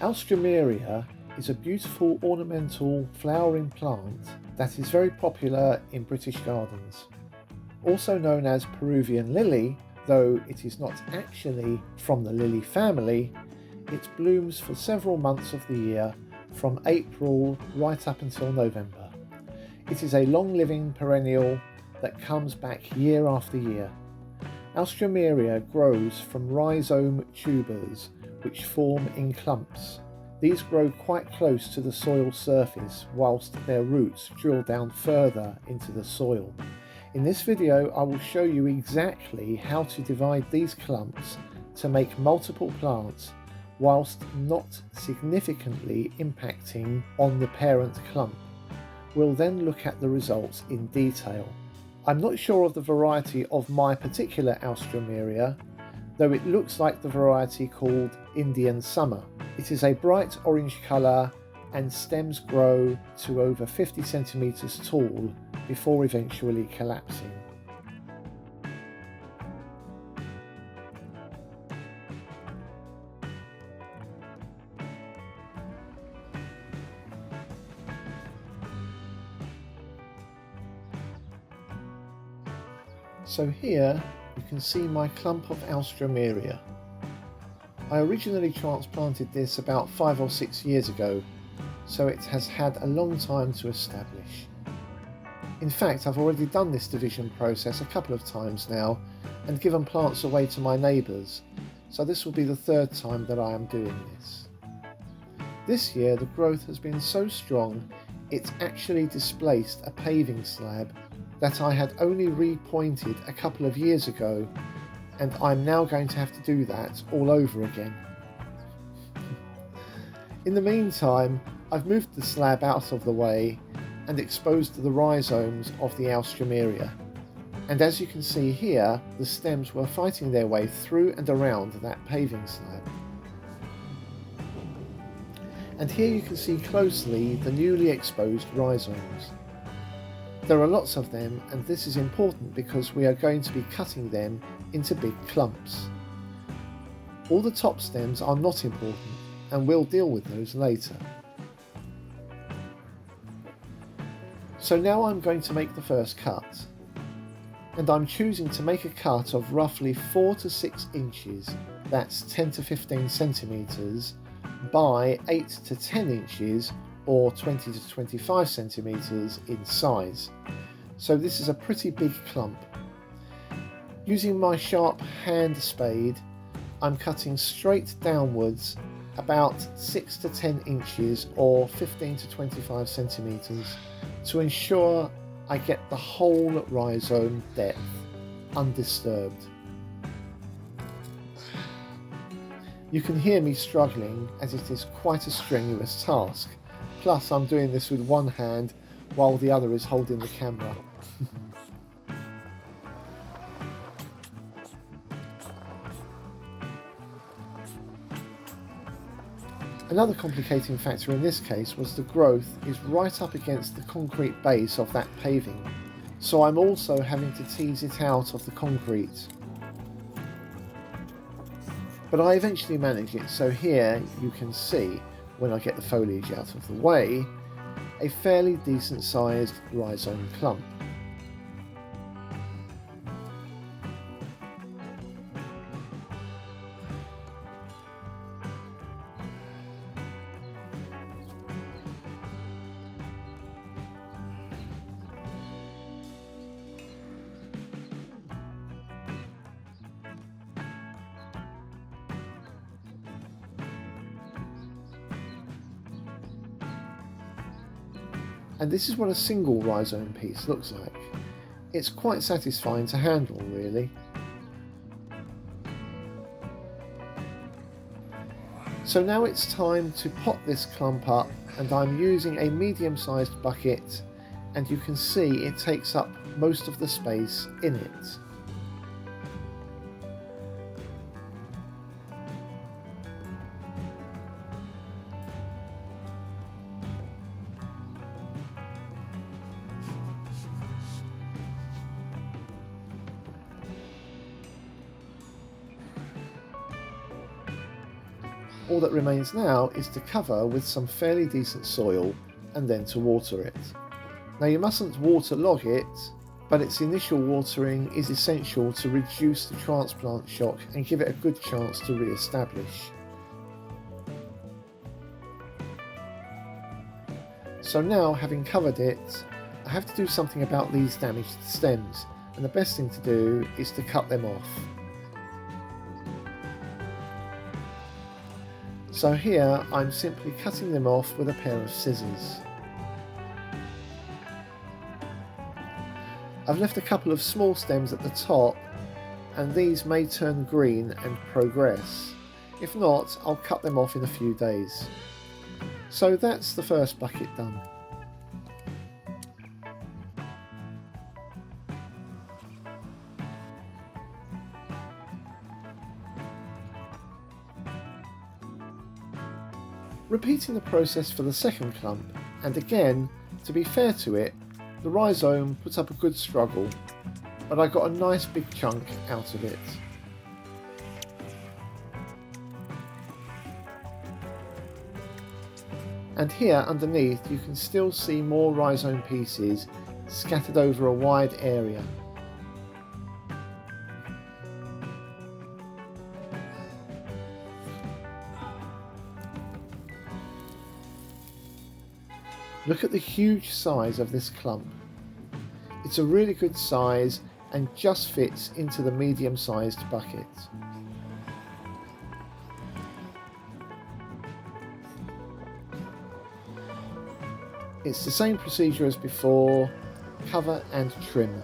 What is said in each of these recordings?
Alstroemeria is a beautiful ornamental flowering plant that is very popular in British gardens. Also known as Peruvian lily, though it is not actually from the lily family, it blooms for several months of the year from April right up until November. It is a long-living perennial that comes back year after year. Alstroemeria grows from rhizome tubers which form in clumps. These grow quite close to the soil surface whilst their roots drill down further into the soil. In this video I will show you exactly how to divide these clumps to make multiple plants whilst not significantly impacting on the parent clump. We'll then look at the results in detail. I'm not sure of the variety of my particular Alstroemeria, though it looks like the variety called Indian Summer. It is a bright orange colour and stems grow to over 50 centimetres tall before eventually collapsing. So here you can see my clump of Alstroemeria. I originally transplanted this about 5 or 6 years ago, so it has had a long time to establish. In fact, I've already done this division process a couple of times now and given plants away to my neighbours, so this will be the third time that I am doing this. This year the growth has been so strong it's actually displaced a paving slab that I had only repointed a couple of years ago, and I'm now going to have to do that all over again. In the meantime, I've moved the slab out of the way and exposed the rhizomes of the Alstroemeria. And as you can see here, the stems were fighting their way through and around that paving slab. And here you can see closely the newly exposed rhizomes. There are lots of them, and this is important because we are going to be cutting them into big clumps. All the top stems are not important, and we'll deal with those later. So now I'm going to make the first cut, and I'm choosing to make a cut of roughly 4 to 6 inches, that's 10 to 15 centimetres, by 8 to 10 inches, or 20 to 25 centimetres in size. So this is a pretty big clump. Using my sharp hand spade, I'm cutting straight downwards about 6 to 10 inches or 15 to 25 centimetres to ensure I get the whole rhizome depth undisturbed. You can hear me struggling as it is quite a strenuous task. Plus I'm doing this with one hand while the other is holding the camera. Another complicating factor in this case was the growth is right up against the concrete base of that paving, so I'm also having to tease it out of the concrete. But I eventually manage it, so here you can see, when I get the foliage out of the way, a fairly decent sized rhizome clump. And this is what a single rhizome piece looks like. It's quite satisfying to handle, really. So now it's time to pot this clump up, and I'm using a medium-sized bucket, and you can see it takes up most of the space in it. All that remains now is to cover with some fairly decent soil and then to water it. Now you mustn't waterlog it, but its initial watering is essential to reduce the transplant shock and give it a good chance to re-establish. So now, having covered it, I have to do something about these damaged stems, and the best thing to do is to cut them off. So here I'm simply cutting them off with a pair of scissors. I've left a couple of small stems at the top, and these may turn green and progress. If not, I'll cut them off in a few days. So that's the first bucket done. Repeating the process for the second clump, and again, to be fair to it, the rhizome put up a good struggle, but I got a nice big chunk out of it. And here underneath you can still see more rhizome pieces scattered over a wide area. Look at the huge size of this clump. It's a really good size and just fits into the medium-sized bucket. It's the same procedure as before, cover and trim.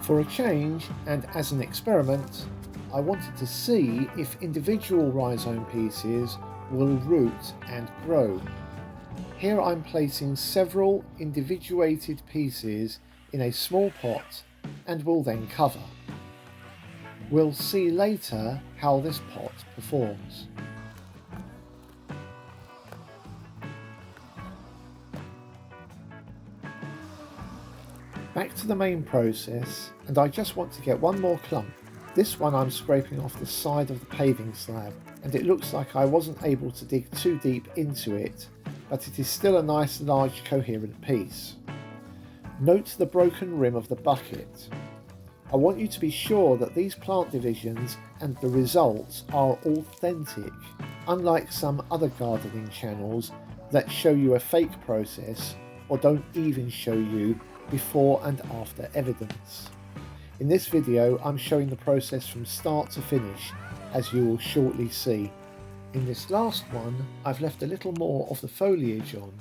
For a change, and as an experiment, I wanted to see if individual rhizome pieces will root and grow. Here I'm placing several individuated pieces in a small pot and will then cover. We'll see later how this pot performs. Back to the main process, and I just want to get one more clump. This one I'm scraping off the side of the paving slab, and it looks like I wasn't able to dig too deep into it, but it is still a nice large coherent piece. Note the broken rim of the bucket. I want you to be sure that these plant divisions and the results are authentic, unlike some other gardening channels that show you a fake process or don't even show you before and after evidence. In this video I'm showing the process from start to finish, as you will shortly see. In this last one I've left a little more of the foliage on,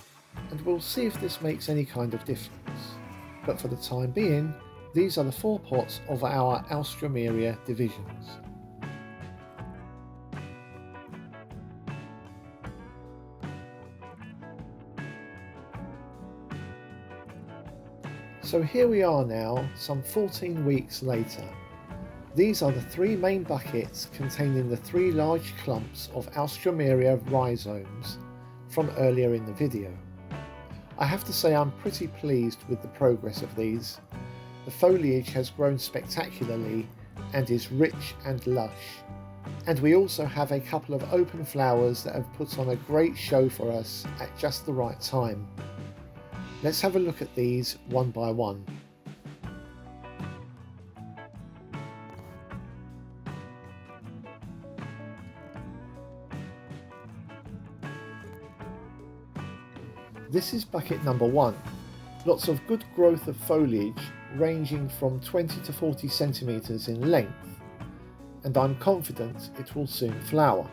and we'll see if this makes any kind of difference. But for the time being, these are the 4 pots of our Alstroemeria divisions. So here we are now, some 14 weeks later. These are the 3 main buckets containing the 3 large clumps of Alstroemeria rhizomes from earlier in the video. I have to say I'm pretty pleased with the progress of these. The foliage has grown spectacularly and is rich and lush. And we also have a couple of open flowers that have put on a great show for us at just the right time. Let's have a look at these one by one. This is bucket number 1. Lots of good growth of foliage ranging from 20 to 40 centimeters in length, and I'm confident it will soon flower.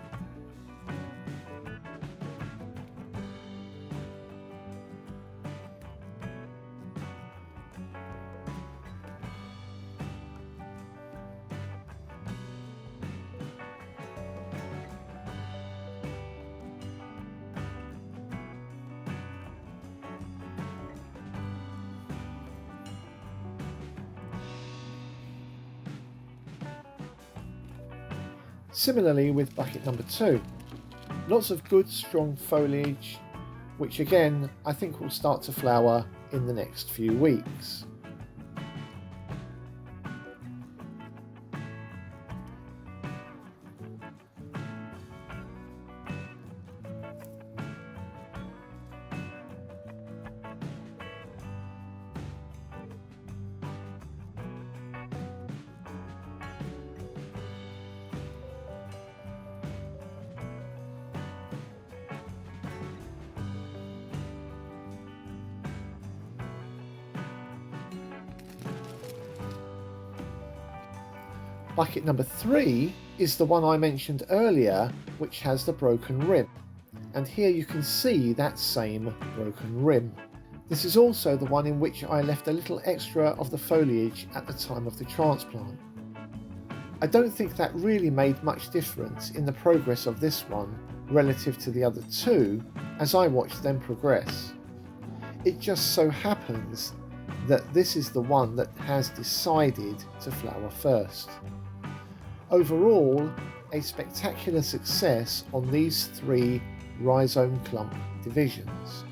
Similarly with bucket number 2. Lots of good strong foliage, which again I think will start to flower in the next few weeks. Bucket number 3 is the one I mentioned earlier, which has the broken rim, and here you can see that same broken rim. This is also the one in which I left a little extra of the foliage at the time of the transplant. I don't think that really made much difference in the progress of this one relative to the other two as I watched them progress. It just so happens that this is the one that has decided to flower first. Overall, a spectacular success on these 3 rhizome clump divisions.